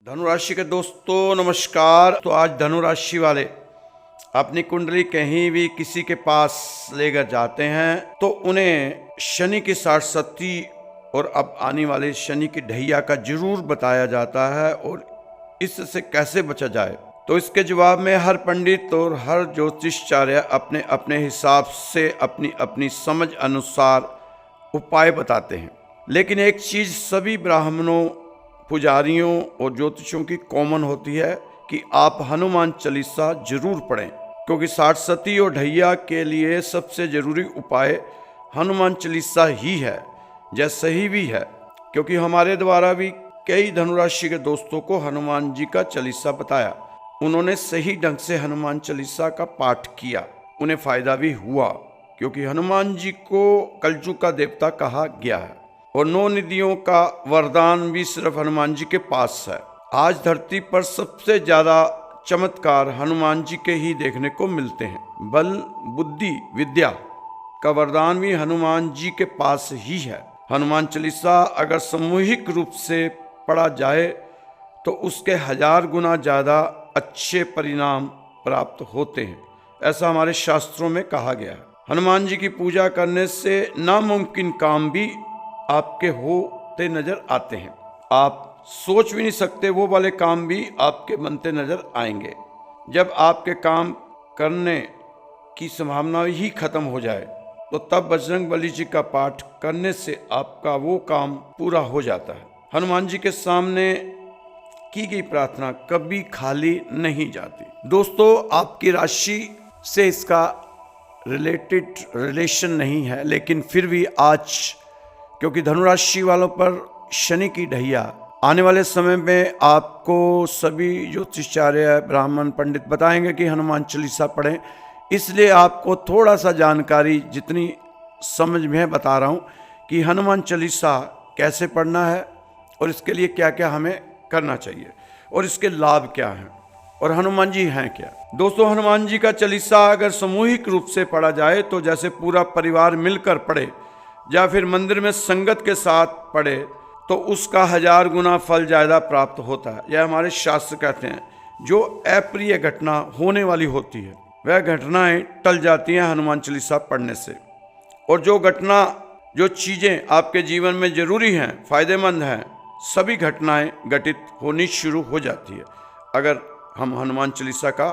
धनु राशि के दोस्तों नमस्कार। तो आज धनु राशि वाले अपनी कुंडली कहीं भी किसी के पास लेकर जाते हैं तो उन्हें शनि की साढ़सती और अब आने वाले शनि की ढैया का जरूर बताया जाता है और इससे कैसे बचा जाए। तो इसके जवाब में हर पंडित और हर ज्योतिषाचार्य अपने अपने हिसाब से अपनी अपनी समझ अनुसार उपाय बताते हैं। लेकिन एक चीज सभी ब्राह्मणों, पुजारियों और ज्योतिषों की कॉमन होती है कि आप हनुमान चालीसा जरूर पढ़ें, क्योंकि साढ़सती और ढैया के लिए सबसे जरूरी उपाय हनुमान चालीसा ही है। जैसे ही भी है, क्योंकि हमारे द्वारा भी कई धनुराशि के दोस्तों को हनुमान जी का चालीसा बताया, उन्होंने सही ढंग से हनुमान चालीसा का पाठ किया, उन्हें फायदा भी हुआ, क्योंकि हनुमान जी को कलयुग का देवता कहा गया है और 9 निधियों का वरदान भी सिर्फ हनुमान जी के पास है। आज धरती पर सबसे ज्यादा चमत्कार हनुमान जी के ही देखने को मिलते हैं। बल, बुद्धि, विद्या का वरदान भी हनुमान जी के पास ही है। हनुमान चालीसा अगर सामूहिक रूप से पढ़ा जाए तो उसके 1000 गुना ज्यादा अच्छे परिणाम प्राप्त होते हैं, ऐसा हमारे शास्त्रों में कहा गया है। हनुमान जी की पूजा करने से नामुमकिन काम भी आपके होते नजर आते हैं। आप सोच भी नहीं सकते वो वाले काम भी आपके बनते नजर आएंगे। जब आपके काम करने की संभावना ही खत्म हो जाए तो तब बजरंग बली जी का पाठ करने से आपका वो काम पूरा हो जाता है। हनुमान जी के सामने की गई प्रार्थना कभी खाली नहीं जाती। दोस्तों, आपकी राशि से इसका रिलेशन नहीं है, लेकिन फिर भी आज क्योंकि धनुराशि वालों पर शनि की ढैया आने वाले समय में आपको सभी ज्योतिषाचार्य, ब्राह्मण, पंडित बताएंगे कि हनुमान चालीसा पढ़ें। इसलिए आपको थोड़ा सा जानकारी जितनी समझ में बता रहा हूँ कि हनुमान चालीसा कैसे पढ़ना है और इसके लिए क्या क्या हमें करना चाहिए और इसके लाभ क्या हैं और हनुमान जी हैं क्या। दोस्तों, हनुमान जी का चालीसा अगर सामूहिक रूप से पढ़ा जाए तो जैसे पूरा परिवार मिलकर पढ़े या फिर मंदिर में संगत के साथ पढ़े तो उसका 1000 गुना फल ज्यादा प्राप्त होता है। यह हमारे शास्त्र कहते हैं। जो अप्रिय घटना होने वाली होती है वह घटनाएं टल जाती हैं हनुमान चालीसा पढ़ने से, और जो घटना, जो चीजें आपके जीवन में जरूरी हैं, फायदेमंद हैं, सभी घटनाएं घटित होनी शुरू हो जाती है अगर हम हनुमान चालीसा का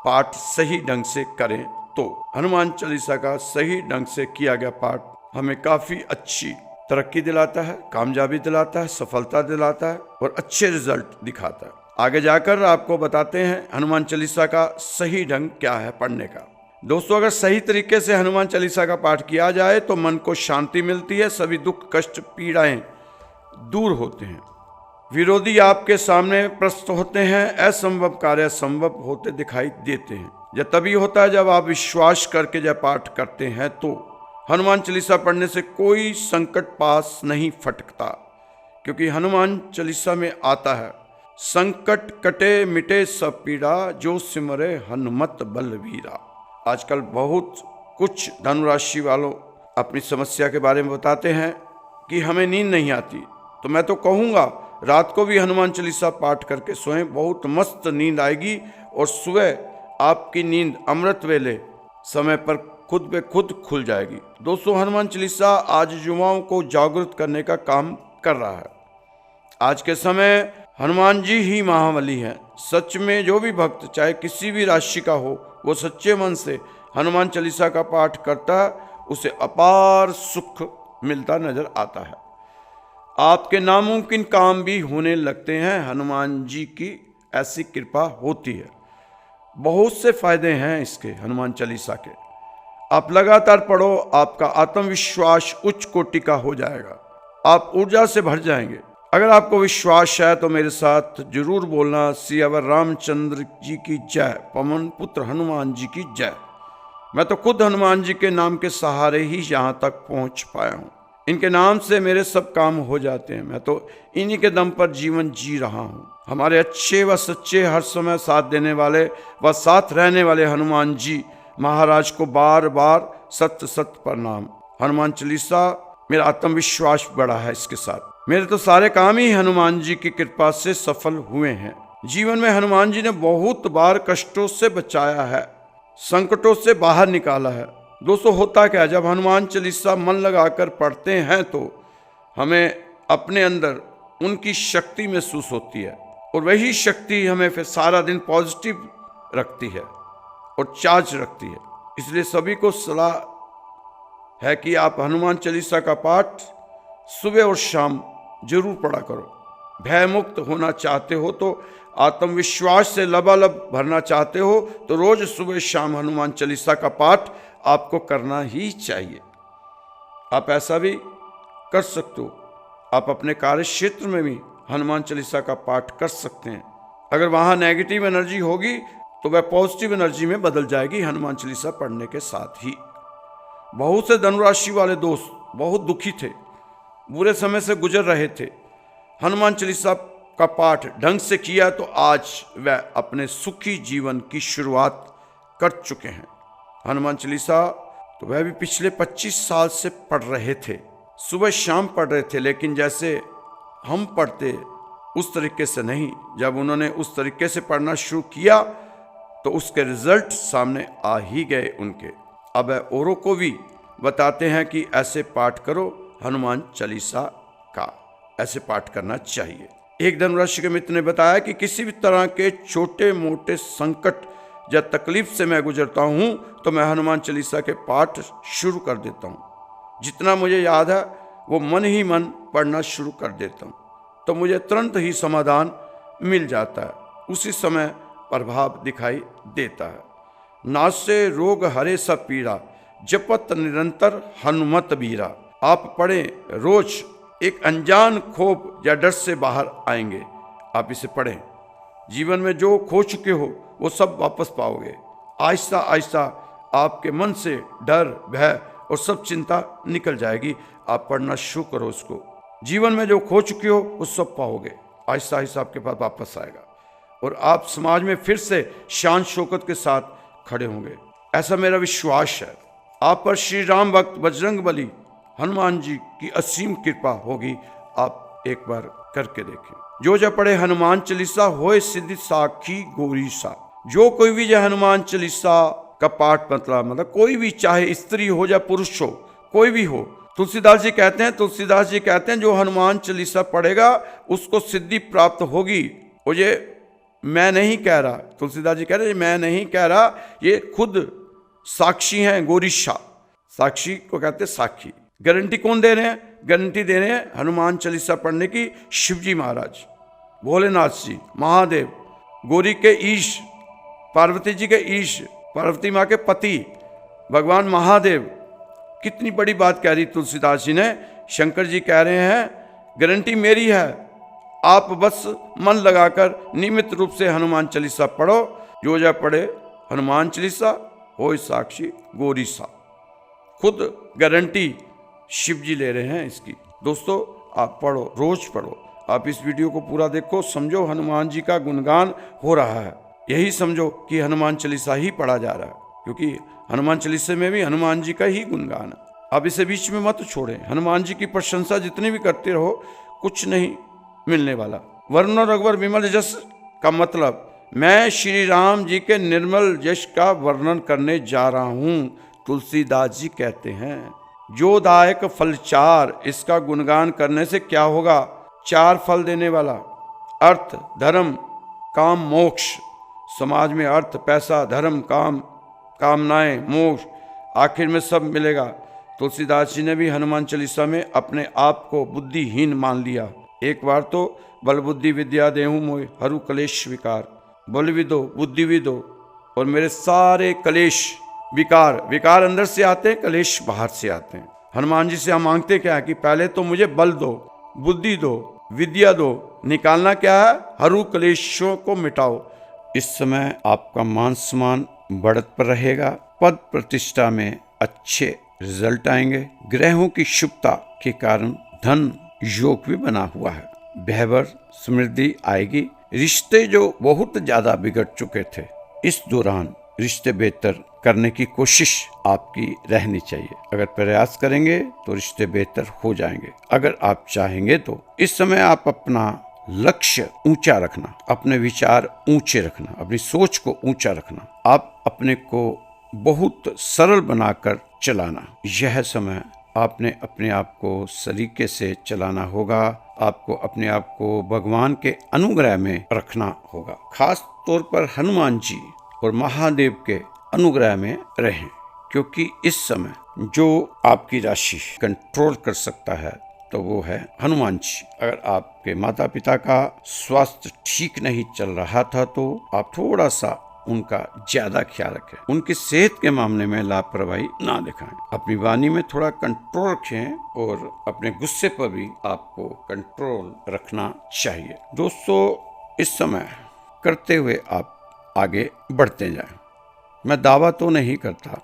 पाठ सही ढंग से करें तो। हनुमान चालीसा का सही ढंग से किया गया पाठ हमें काफी अच्छी तरक्की दिलाता है, कामयाबी दिलाता है, सफलता दिलाता है और अच्छे रिजल्ट दिखाता है। आगे जाकर आपको बताते हैं हनुमान चालीसा का सही ढंग क्या है पढ़ने का। दोस्तों, अगर सही तरीके से हनुमान चालीसा का पाठ किया जाए तो मन को शांति मिलती है, सभी दुख, कष्ट, पीड़ाएं दूर होते हैं, विरोधी आपके सामने प्रस्तुत होते हैं, असंभव कार्य संभव होते दिखाई देते हैं। यह तभी होता है जब आप विश्वास करके जब पाठ करते हैं। तो हनुमान चालीसा पढ़ने से कोई संकट पास नहीं फटकता, क्योंकि हनुमान चालीसा में आता है, संकट कटे मिटे सब पीड़ा, जो सिमरे हनुमत बलवीरा। आजकल बहुत कुछ धनुराशि वालों अपनी समस्या के बारे में बताते हैं कि हमें नींद नहीं आती, तो मैं तो कहूँगा रात को भी हनुमान चालीसा पाठ करके सोएं, बहुत मस्त नींद आएगी और सुबह आपकी नींद अमृत वेले समय पर खुद पे खुद खुल जाएगी। दोस्तों, हनुमान चालीसा आज युवाओं को जागरूक करने का काम कर रहा है। आज के समय हनुमान जी ही महाबली हैं। सच में जो भी भक्त चाहे किसी भी राशि का हो, वो सच्चे मन से हनुमान चालीसा का पाठ करता है, उसे अपार सुख मिलता नजर आता है। आपके नामुमकिन काम भी होने लगते हैं, हनुमान जी की ऐसी कृपा होती है। बहुत से फायदे हैं इसके हनुमान चालीसा के। आप लगातार पढ़ो, आपका आत्मविश्वास उच्च कोटि का हो जाएगा, आप ऊर्जा से भर जाएंगे। अगर आपको विश्वास है तो मेरे साथ जरूर बोलना, सियावर रामचंद्र जी की जय, पवन पुत्र हनुमान जी की जय। मैं तो खुद हनुमान जी के नाम के सहारे ही यहाँ तक पहुँच पाया हूँ। इनके नाम से मेरे सब काम हो जाते हैं। मैं तो इन्हीं के दम पर जीवन जी रहा हूँ। हमारे अच्छे व सच्चे, हर समय साथ देने वाले व साथ रहने वाले हनुमान जी महाराज को बार बार सत्य सत्य प्रणाम। हनुमान चालीसा मेरा आत्मविश्वास बढ़ा है इसके साथ। मेरे तो सारे काम ही हनुमान जी की कृपा से सफल हुए हैं। जीवन में हनुमान जी ने बहुत बार कष्टों से बचाया है, संकटों से बाहर निकाला है। दोस्तों, होता क्या, जब हनुमान चालीसा मन लगाकर पढ़ते हैं तो हमें अपने अंदर उनकी शक्ति महसूस होती है और वही शक्ति हमें फिर सारा दिन पॉजिटिव रखती है और चार्ज रखती है। इसलिए सभी को सलाह है कि आप हनुमान चालीसा का पाठ सुबह और शाम जरूर पढ़ा करो। भय मुक्त होना चाहते हो तो, आत्मविश्वास से लबालब भरना चाहते हो तो रोज सुबह शाम हनुमान चालीसा का पाठ आपको करना ही चाहिए। आप ऐसा भी कर सकते हो, आप अपने कार्य क्षेत्र में भी हनुमान चालीसा का पाठ कर सकते हैं। अगर वहाँ नेगेटिव एनर्जी होगी तो वह पॉजिटिव एनर्जी में बदल जाएगी हनुमान चालीसा पढ़ने के साथ ही। बहुत से धनुराशि वाले दोस्त बहुत दुखी थे, बुरे समय से गुजर रहे थे। हनुमान चालीसा का पाठ ढंग से किया तो आज वह अपने सुखी जीवन की शुरुआत कर चुके हैं। हनुमान चालीसा तो वह भी पिछले 25 साल से पढ़ रहे थे, सुबह शाम पढ़ रहे थे, लेकिन जैसे हम पढ़ते उस तरीके से नहीं। जब उन्होंने उस तरीके से पढ़ना शुरू किया तो उसके रिजल्ट सामने आ ही गए उनके। अब औरों को भी बताते हैं कि ऐसे पाठ करो, हनुमान चालीसा का ऐसे पाठ करना चाहिए। एक धनुराशि के मित्र ने बताया कि किसी भी तरह के छोटे मोटे संकट या तकलीफ से मैं गुजरता हूँ तो मैं हनुमान चालीसा के पाठ शुरू कर देता हूँ। जितना मुझे याद है वो मन ही मन पढ़ना शुरू कर देता हूँ तो मुझे तुरंत ही समाधान मिल जाता है, उसी समय प्रभाव दिखाई देता है। नासे रोग हरे सब पीड़ा, जपत निरंतर हनुमत बीरा। आप पढ़ें, रोज एक अनजान खोफ या डर से बाहर आएंगे। आप इसे पढ़ें, जीवन में जो खो चुके हो वो सब वापस पाओगे। आहिस्ता आहिस्ता आपके मन से डर, भय और सब चिंता निकल जाएगी। आप पढ़ना शुरू करो उसको। जीवन में जो खो चुके हो वो सब पाओगे, आहिस्ता आहिस्ता आपके पास वापस आएगा और आप समाज में फिर से शान शौकत के साथ खड़े होंगे, ऐसा मेरा विश्वास है। आप पर श्री राम भक्त बजरंगबली हनुमान जी की असीम कृपा होगी। आप एक बार करके देखें। जो जब पढ़े हनुमान चालीसा होए सिद्धि साखी गौरी सा। जो कोई भी जो हनुमान चालीसा का पाठ मतलब कोई भी, चाहे स्त्री हो या पुरुष हो, कोई भी हो। तुलसीदास जी कहते हैं जो हनुमान चालीसा पढ़ेगा उसको सिद्धि प्राप्त होगी। और ये मैं नहीं कह रहा, तुलसीदास जी कह रहे हैं मैं नहीं कह रहा, ये खुद साक्षी हैं गौरीशा। साक्षी को कहते हैं साक्षी। गारंटी कौन दे रहे हैं? गारंटी दे रहे हैं हनुमान चालीसा पढ़ने की शिवजी महाराज, भोलेनाथ जी, महादेव, गौरी के ईश, पार्वती जी के ईश, पार्वती माँ के पति भगवान महादेव। कितनी बड़ी बात कह रही तुलसीदास जी ने। शंकर जी कह रहे हैं गारंटी मेरी है, आप बस मन लगाकर नियमित रूप से हनुमान चालीसा पढ़ो। जो जा पढ़े हनुमान चालीसा होए साक्षी गौरी सा। खुद गारंटी शिव जी ले रहे हैं इसकी। दोस्तों, आप पढ़ो, रोज पढ़ो। आप इस वीडियो को पूरा देखो, समझो हनुमान जी का गुणगान हो रहा है। यही समझो कि हनुमान चालीसा ही पढ़ा जा रहा है, क्योंकि हनुमान चालीसे में भी हनुमान जी का ही गुणगान है। अब इसे बीच में मत छोड़ें। हनुमान जी की प्रशंसा जितनी भी करते रहो कुछ नहीं मिलने वाला। वर्ण रघुवर विमल जस का मतलब, मैं श्री राम जी के निर्मल यश का वर्णन करने जा रहा हूँ। तुलसीदास जी कहते हैं जो दायक फल चार, इसका गुणगान करने से क्या होगा? चार फल देने वाला, अर्थ, धर्म, काम, मोक्ष। समाज में अर्थ, पैसा, धर्म, काम, कामनाएं, मोक्ष, आखिर में सब मिलेगा। तुलसीदास जी ने भी हनुमान चालीसा में अपने आप को बुद्धिहीन मान लिया। एक बार तो बल बुद्धि विद्या देहूँ मोय हरु कलेश विकार। बल भी दो, बुद्धि भी दो और मेरे सारे कलेश विकार अंदर से आते हैं, कलेश बाहर से आते हैं। हनुमान जी से हम मांगते क्या है कि पहले तो मुझे बल दो, बुद्धि दो, विद्या दो। निकालना क्या है? हरु कलेशों को मिटाओ। इस समय आपका मान सम्मान बढ़त पर रहेगा, पद प्रतिष्ठा में अच्छे रिजल्ट आएंगे। ग्रहों की शुभता के कारण धन योग भी बना हुआ है। व्यवहार समृद्धि आएगी। रिश्ते जो बहुत ज्यादा बिगड़ चुके थे, इस दौरान रिश्ते बेहतर करने की कोशिश आपकी रहनी चाहिए। अगर प्रयास करेंगे तो रिश्ते बेहतर हो जाएंगे। अगर आप चाहेंगे तो इस समय आप अपना लक्ष्य ऊंचा रखना, अपने विचार ऊंचे रखना, अपनी सोच को ऊंचा रखना, आप अपने को बहुत सरल बनाकर चलाना। यह समय आपने अपने आप को सलीके से चलाना होगा। आपको अपने आप को भगवान के अनुग्रह में रखना होगा। खास तौर पर हनुमान जी और महादेव के अनुग्रह में रहें, क्योंकि इस समय जो आपकी राशि कंट्रोल कर सकता है तो वो है हनुमान जी। अगर आपके माता पिता का स्वास्थ्य ठीक नहीं चल रहा था तो आप थोड़ा सा उनका ज्यादा ख्याल रखें, उनकी सेहत के मामले में लापरवाही ना दिखाएं, अपनी वाणी में थोड़ा कंट्रोल रखें और अपने गुस्से पर भी आपको कंट्रोल रखना चाहिए। दोस्तों, इस समय करते हुए आप आगे बढ़ते जाएं। मैं दावा तो नहीं करता,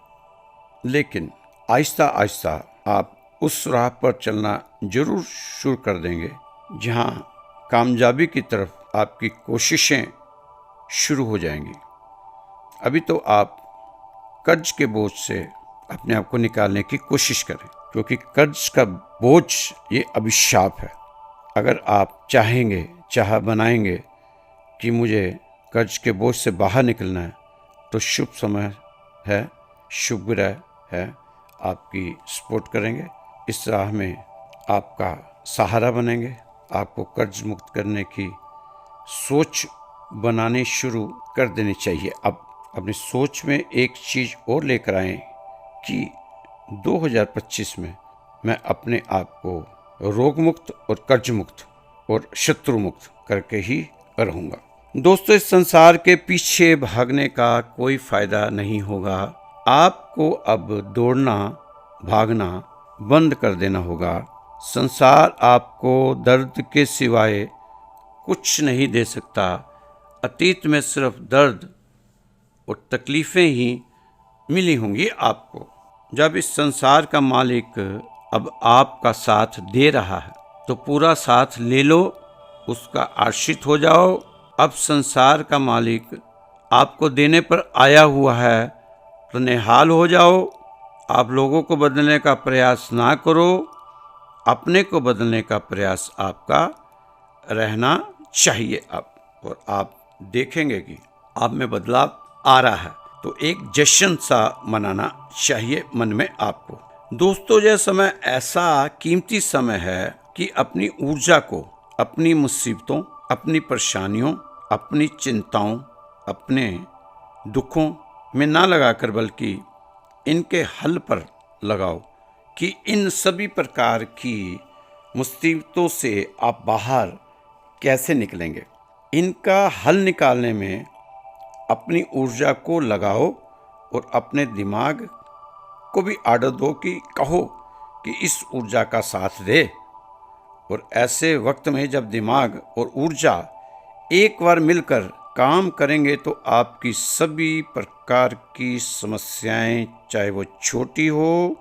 लेकिन आहिस्ता आहिस्ता आप उस राह पर चलना जरूर शुरू कर देंगे जहां कामयाबी की तरफ आपकी कोशिशें शुरू हो जाएंगी। अभी तो आप कर्ज के बोझ से अपने आप को निकालने की कोशिश करें, क्योंकि कर्ज का बोझ ये अभिशाप है। अगर आप चाहेंगे, चाह बनाएंगे कि मुझे कर्ज के बोझ से बाहर निकलना है, तो शुभ समय है, शुभ ग्रह है, आपकी सपोर्ट करेंगे, इस राह में आपका सहारा बनेंगे। आपको कर्ज मुक्त करने की सोच बनानी शुरू कर देनी चाहिए। अब अपनी सोच में एक चीज़ और लेकर आएं कि 2025 में मैं अपने आप को रोग मुक्त और कर्ज मुक्त और शत्रु मुक्त करके ही रहूँगा। दोस्तों, इस संसार के पीछे भागने का कोई फायदा नहीं होगा। आपको अब दौड़ना भागना बंद कर देना होगा। संसार आपको दर्द के सिवाय कुछ नहीं दे सकता। अतीत में सिर्फ दर्द और तकलीफ़ें ही मिली होंगी आपको। जब इस संसार का मालिक अब आपका साथ दे रहा है तो पूरा साथ ले लो, उसका आश्रित हो जाओ। अब संसार का मालिक आपको देने पर आया हुआ है तो निहाल हो जाओ। आप लोगों को बदलने का प्रयास ना करो, अपने को बदलने का प्रयास आपका रहना चाहिए अब। और आप देखेंगे कि आप में बदलाव आ रहा है, तो एक जश्न सा मनाना चाहिए मन में आपको। दोस्तों, यह समय ऐसा कीमती समय है कि अपनी ऊर्जा को अपनी मुसीबतों, अपनी परेशानियों, अपनी चिंताओं, अपने दुखों में ना लगाकर बल्कि इनके हल पर लगाओ कि इन सभी प्रकार की मुसीबतों से आप बाहर कैसे निकलेंगे। इनका हल निकालने में अपनी ऊर्जा को लगाओ और अपने दिमाग को भी आर्डर दो कि कहो कि इस ऊर्जा का साथ दे। और ऐसे वक्त में जब दिमाग और ऊर्जा एक बार मिलकर काम करेंगे तो आपकी सभी प्रकार की समस्याएं, चाहे वो छोटी हो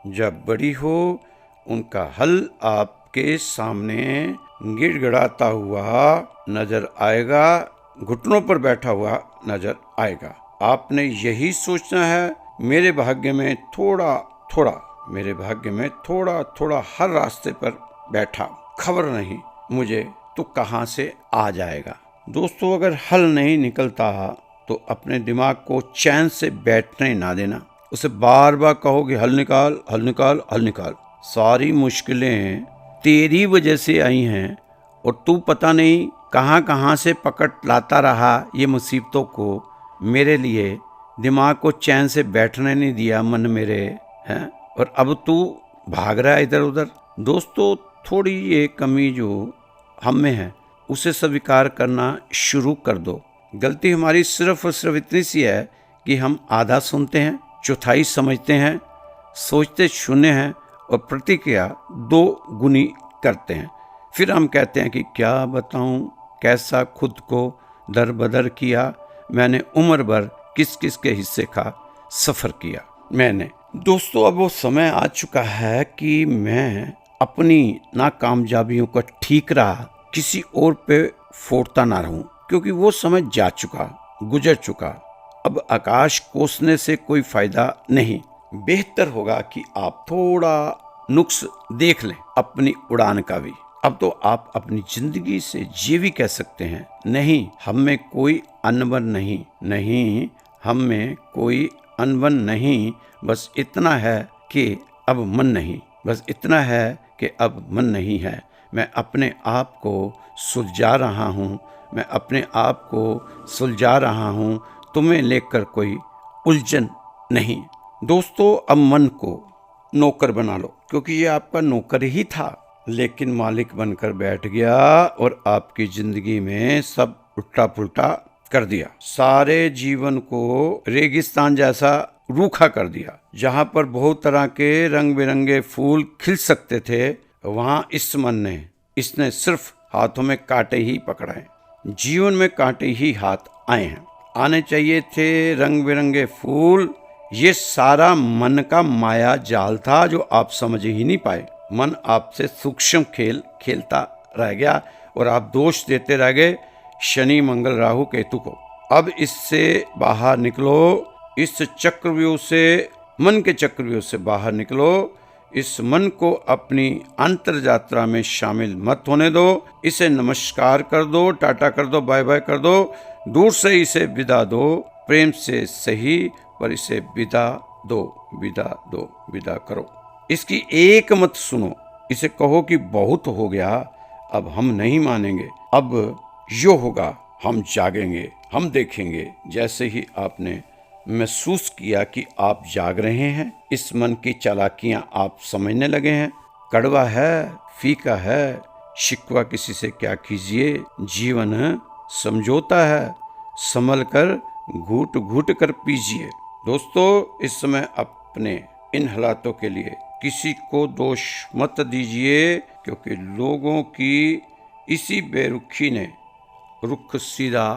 या बड़ी हो, उनका हल आपके सामने गिड़गिड़ाता हुआ नजर आएगा, घुटनों पर बैठा हुआ नजर आएगा। आपने यही सोचना है, मेरे भाग्य में थोड़ा थोड़ा, मेरे भाग्य में थोड़ा थोड़ा हर रास्ते पर बैठा, खबर नहीं मुझे तो कहाँ से आ जाएगा। दोस्तों, अगर हल नहीं निकलता तो अपने दिमाग को चैन से बैठने ना देना, उसे बार बार कहो कि हल निकाल, हल निकाल, हल निकाल। सारी मुश्किलें तेरी वजह से आई हैं और तू पता नहीं कहाँ कहाँ से पकड़ लाता रहा ये मुसीबतों को। मेरे लिए दिमाग को चैन से बैठने नहीं दिया मन मेरे, हैं, और अब तू भाग रहा है इधर उधर। दोस्तों, थोड़ी ये कमी जो हम में है उसे स्वीकार करना शुरू कर दो। गलती हमारी सिर्फ और सिर्फ इतनी सी है कि हम आधा सुनते हैं, चौथाई समझते हैं, सोचते शून्य हैं और प्रतिक्रिया 2 गुनी करते हैं। फिर हम कहते हैं कि क्या बताऊं कैसा खुद को दर बदर किया मैंने, उम्र भर किस किस के हिस्से का सफ़र किया मैंने। दोस्तों, अब वो समय आ चुका है कि मैं अपनी नाकामयाबियों का ठीक रहा किसी और पे फोड़ता ना रहूं, क्योंकि वो समय जा चुका, गुजर चुका। अब आकाश कोसने से कोई फायदा नहीं। बेहतर होगा कि आप थोड़ा नुक्स देख लें अपनी उड़ान का भी। अब तो आप अपनी जिंदगी से ये भी कह सकते हैं, नहीं हम में कोई अनबन नहीं, नहीं हम में कोई अनबन नहीं, बस इतना है कि अब मन नहीं, बस इतना है कि अब मन नहीं है। मैं अपने आप को सुलझा रहा हूँ, मैं अपने आप को सुलझा रहा हूँ, तुम्हें लेकर कोई उलझन नहीं। दोस्तों, अब मन को नौकर बना लो, क्योंकि ये आपका नौकर ही था, लेकिन मालिक बनकर बैठ गया और आपकी जिंदगी में सब उल्टा पुल्टा कर दिया। सारे जीवन को रेगिस्तान जैसा रूखा कर दिया। जहाँ पर बहुत तरह के रंग बिरंगे फूल खिल सकते थे, वहाँ इस मन ने, इसने सिर्फ हाथों में कांटे ही पकड़े। जीवन में कांटे ही हाथ आए हैं। आने चाहिए थे रंग बिरंगे फूल। ये सारा मन का माया जाल था जो आप समझ ही नहीं पाए। मन आपसे सूक्ष्म खेल खेलता रह गया और आप दोष देते रह गए शनि मंगल राहु केतु को। अब इससे बाहर निकलो, इस चक्रव्यूह से, मन के चक्रव्यूह से बाहर निकलो। इस मन को अपनी अंतर यात्रा में शामिल मत होने दो। इसे नमस्कार कर दो, टाटा कर दो, बाय बाय कर दो, दूर से इसे विदा दो। प्रेम से सही, पर इसे विदा दो, विदा दो, विदा करो। इसकी एक मत सुनो, इसे कहो कि बहुत हो गया, अब हम नहीं मानेंगे, अब यो होगा, हम जागेंगे, हम देखेंगे। जैसे ही आपने महसूस किया कि आप जाग रहे हैं, इस मन की चालाकियां आप समझने लगे हैं। कड़वा है, फीका है, शिकवा किसी से क्या कीजिए, जीवन समझौता है, संभल कर घूट घूट कर पीजिए। दोस्तों, इस समय अपने इन हालातों के लिए किसी को दोष मत दीजिए, क्योंकि लोगों की इसी बेरुखी ने रुख सीधा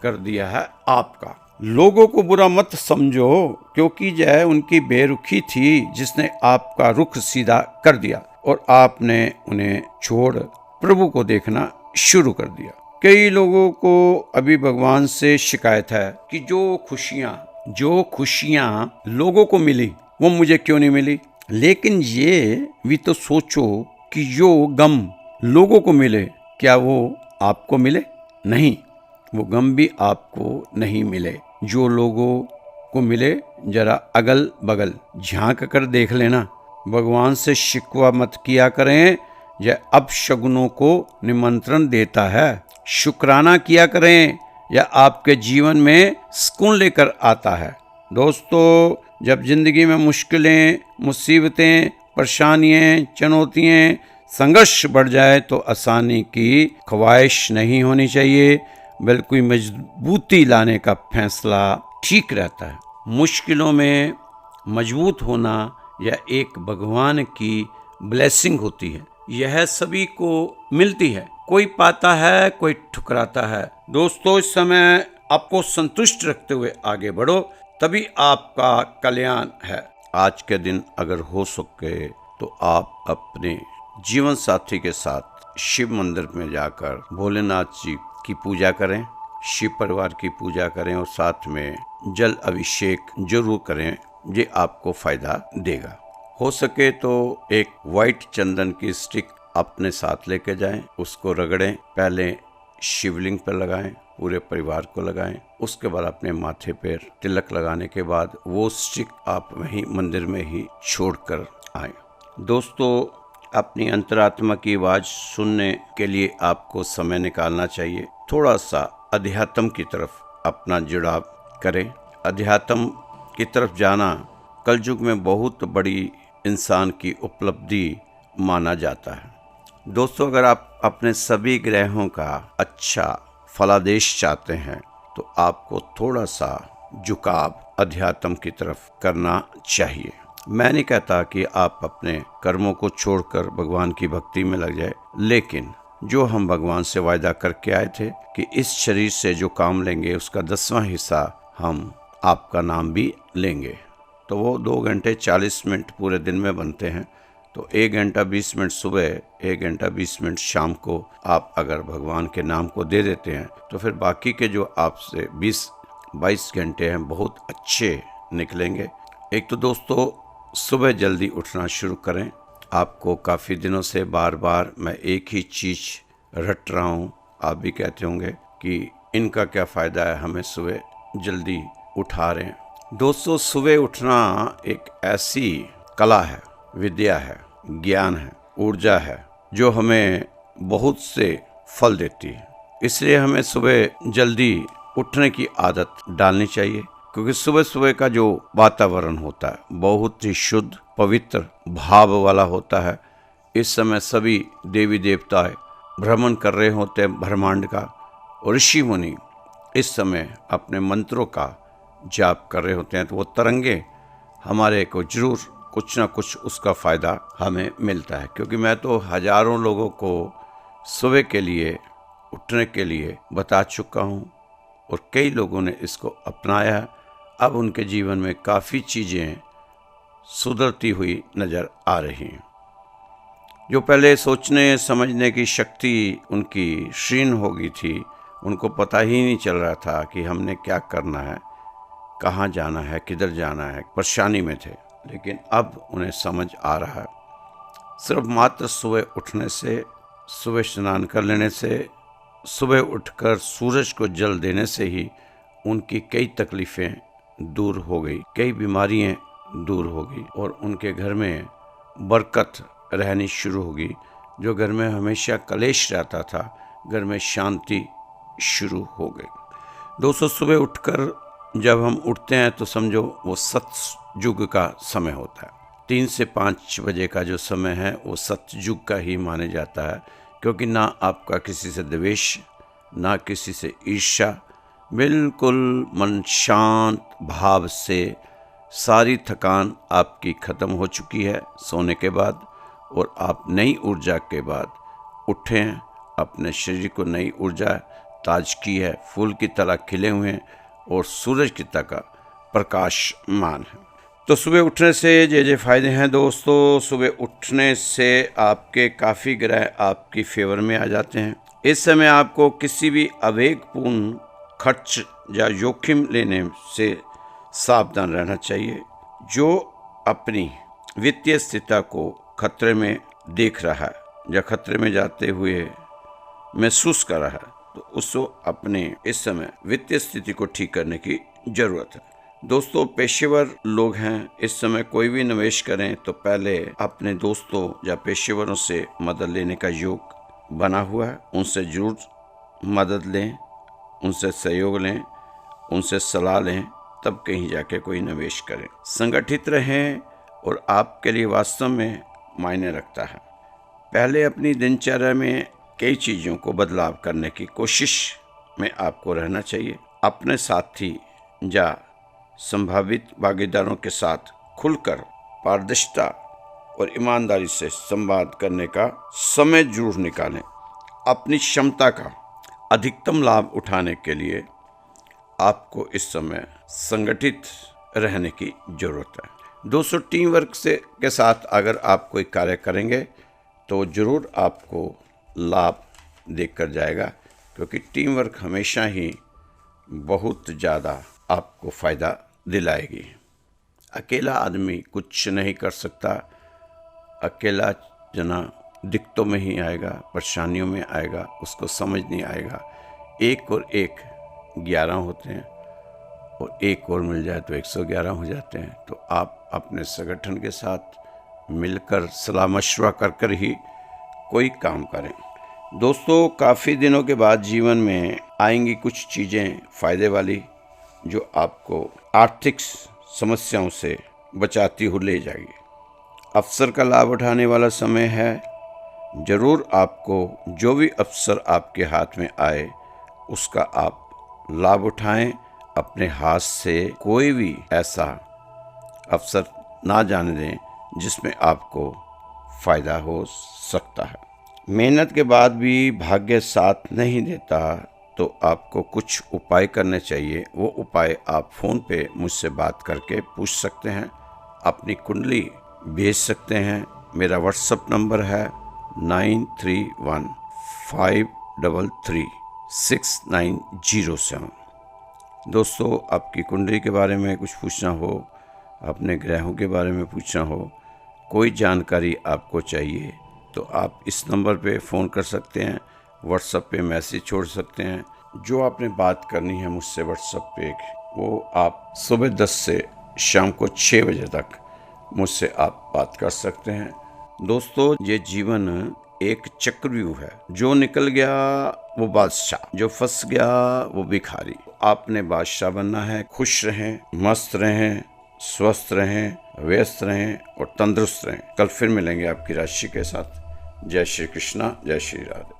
कर दिया है आपका। लोगों को बुरा मत समझो, क्योंकि यह उनकी बेरुखी थी जिसने आपका रुख सीधा कर दिया और आपने उन्हें छोड़ प्रभु को देखना शुरू कर दिया। कई लोगों को अभी भगवान से शिकायत है कि जो खुशियां लोगों को मिली वो मुझे क्यों नहीं मिली। लेकिन ये भी तो सोचो कि जो गम लोगों को मिले, क्या वो आपको मिले? नहीं, वो गम भी आपको नहीं मिले। जो लोगों को मिले, जरा अगल बगल झांक कर देख लेना। भगवान से शिकवा मत किया करें, यह अपशगुनों को निमंत्रण देता है। शुक्राना किया करें, यह आपके जीवन में सुकून लेकर आता है। दोस्तों, जब जिंदगी में मुश्किलें, मुसीबतें, परेशानियां, चुनौतियां, संघर्ष बढ़ जाए तो आसानी की ख्वाहिश नहीं होनी चाहिए, बल्कि मजबूती लाने का फैसला ठीक रहता है। मुश्किलों में मजबूत होना यह एक भगवान की ब्लेसिंग होती है। यह सभी को मिलती है, कोई पाता है, कोई ठुकराता है। दोस्तों, इस समय आपको संतुष्ट रखते हुए आगे बढ़ो, तभी आपका कल्याण है। आज के दिन अगर हो सके तो आप अपने जीवन साथी के साथ शिव मंदिर में जाकर भोलेनाथ जी की पूजा करें, शिव परिवार की पूजा करें और साथ में जल अभिषेक जरूर करें। ये आपको फायदा देगा। हो सके तो एक वाइट चंदन की स्टिक अपने साथ लेके जाएं, उसको रगड़ें, पहले शिवलिंग पर लगाएं, पूरे परिवार को लगाएं, उसके बाद अपने माथे पर तिलक लगाने के बाद वो स्टिक आप वहीं मंदिर में ही छोड़कर आएं। दोस्तों, अपनी अंतरात्मा की आवाज सुनने के लिए आपको समय निकालना चाहिए। थोड़ा सा अध्यात्म की तरफ अपना जुड़ाव करें। अध्यात्म की तरफ जाना कलयुग में बहुत बड़ी इंसान की उपलब्धि माना जाता है। दोस्तों, अगर आप अपने सभी ग्रहों का अच्छा फलादेश चाहते हैं तो आपको थोड़ा सा झुकाव अध्यात्म की तरफ करना चाहिए। मैं नहीं कहता कि आप अपने कर्मों को छोड़कर भगवान की भक्ति में लग जाए, लेकिन जो हम भगवान से वायदा करके आए थे कि इस शरीर से जो काम लेंगे उसका 10वां हिस्सा हम आपका नाम भी लेंगे, तो वो 2 घंटे 40 मिनट पूरे दिन में बनते हैं। तो 1 घंटा 20 मिनट सुबह, 1 घंटा 20 मिनट शाम को आप अगर भगवान के नाम को दे देते हैं तो फिर बाकी के जो आपसे 20 22 घंटे हैं बहुत अच्छे निकलेंगे। एक तो दोस्तों सुबह जल्दी उठना शुरू करें। आपको काफ़ी दिनों से बार बार मैं एक ही चीज़ रट रहा हूँ, आप भी कहते होंगे कि इनका क्या फ़ायदा है, हमें सुबह जल्दी उठा रहे हैं। दोस्तों सुबह उठना एक ऐसी कला है, विद्या है, ज्ञान है, ऊर्जा है जो हमें बहुत से फल देती है। इसलिए हमें सुबह जल्दी उठने की आदत डालनी चाहिए, क्योंकि सुबह सुबह का जो वातावरण होता है बहुत ही शुद्ध पवित्र भाव वाला होता है। इस समय सभी देवी देवता भ्रमण कर रहे होते हैं ब्रह्मांड का, और ऋषि मुनि इस समय अपने मंत्रों का जाप कर रहे होते हैं। तो वो तरंगे हमारे को जरूर कुछ ना कुछ उसका फ़ायदा हमें मिलता है, क्योंकि मैं तो हजारों लोगों को सुबह के लिए उठने के लिए बता चुका हूँ और कई लोगों ने इसको अपनाया। अब उनके जीवन में काफ़ी चीज़ें सुधरती हुई नज़र आ रही हैं। जो पहले सोचने समझने की शक्ति उनकी क्षीण हो गई थी, उनको पता ही नहीं चल रहा था कि हमने क्या करना है, कहाँ जाना है, किधर जाना है, परेशानी में थे, लेकिन अब उन्हें समझ आ रहा है। सिर्फ मात्र सुबह उठने से, सुबह स्नान कर लेने से, सुबह उठकर सूरज को जल देने से ही उनकी कई तकलीफ़ें दूर हो गई, कई बीमारियां दूर हो गई और उनके घर में बरकत रहनी शुरू होगी। जो घर में हमेशा कलेश रहता था, घर में शांति शुरू हो गई। दोस्तों सुबह उठकर जब हम उठते हैं तो समझो वो सतयुग का समय होता है। 3 से 5 बजे का जो समय है वो सतयुग का ही माना जाता है, क्योंकि ना आपका किसी से द्वेष, ना किसी से ईर्ष्या, बिल्कुल मन शांत भाव से, सारी थकान आपकी ख़त्म हो चुकी है सोने के बाद, और आप नई ऊर्जा के बाद उठे हैं। अपने शरीर को नई ऊर्जा ताजगी है, फूल की तरह खिले हुए हैं और सूरज की तरह प्रकाशमान है। तो सुबह उठने से जे फ़ायदे हैं दोस्तों। सुबह उठने से आपके काफ़ी ग्रह आपकी फेवर में आ जाते हैं। इस समय आपको किसी भी आवेगपूर्ण खर्च या जोखिम लेने से सावधान रहना चाहिए। जो अपनी वित्तीय स्थिति को खतरे में देख रहा है या खतरे में जाते हुए महसूस कर रहा है, तो उसको अपने इस समय वित्तीय स्थिति को ठीक करने की जरूरत है। दोस्तों पेशेवर लोग हैं, इस समय कोई भी निवेश करें तो पहले अपने दोस्तों या पेशेवरों से मदद लेने का योग बना हुआ है। उनसे जरूर मदद लें, उनसे सहयोग लें, उनसे सलाह लें, तब कहीं जाके कोई निवेश करें। संगठित रहें और आपके लिए वास्तव में मायने रखता है। पहले अपनी दिनचर्या में कई चीज़ों को बदलाव करने की कोशिश में आपको रहना चाहिए। अपने साथी या संभावित भागीदारों के साथ खुलकर पारदर्शिता और ईमानदारी से संवाद करने का समय जरूर निकालें। अपनी क्षमता का अधिकतम लाभ उठाने के लिए आपको इस समय संगठित रहने की जरूरत है। दोस्तों टीम वर्क के साथ अगर आप कोई कार्य करेंगे तो जरूर आपको लाभ देकर जाएगा, क्योंकि टीम वर्क हमेशा ही बहुत ज़्यादा आपको फ़ायदा दिलाएगी। अकेला आदमी कुछ नहीं कर सकता। अकेला जना दिक्कतों में ही आएगा, परेशानियों में आएगा, उसको समझ नहीं आएगा। एक और एक 11 होते हैं और एक और मिल जाए तो 111 हो जाते हैं। तो आप अपने संगठन के साथ मिलकर सलाह मशवरा कर ही कोई काम करें। दोस्तों काफ़ी दिनों के बाद जीवन में आएंगी कुछ चीज़ें फ़ायदे वाली, जो आपको आर्थिक समस्याओं से बचाती हुई ले जाएगी। अवसर का लाभ उठाने वाला समय है। ज़रूर आपको जो भी अवसर आपके हाथ में आए उसका आप लाभ उठाएं। अपने हाथ से कोई भी ऐसा अवसर ना जाने दें जिसमें आपको फ़ायदा हो सकता है। मेहनत के बाद भी भाग्य साथ नहीं देता तो आपको कुछ उपाय करने चाहिए। वो उपाय आप फ़ोन पे मुझसे बात करके पूछ सकते हैं, अपनी कुंडली भेज सकते हैं। मेरा व्हाट्सएप नंबर है 9315336907। दोस्तों, आपकी कुंडली के बारे में कुछ पूछना हो, अपने ग्रहों के बारे में पूछना हो, कोई जानकारी आपको चाहिए तो आप इस नंबर पे फ़ोन कर सकते हैं, व्हाट्सएप पे मैसेज छोड़ सकते हैं। जो आपने बात करनी है मुझसे व्हाट्सएप पे, वो आप सुबह 10 से शाम को 6 बजे तक मुझसे आप बात कर सकते हैं। दोस्तों, ये जीवन एक चक्रव्यूह है। जो निकल गया वो बादशाह, जो फंस गया वो भिखारी। आपने बादशाह बनना है। खुश रहें, मस्त रहें, स्वस्थ रहें, व्यस्त रहें और तंदुरुस्त रहें। कल फिर मिलेंगे आपकी राशि के साथ। जय श्री कृष्णा, जय श्री राधे।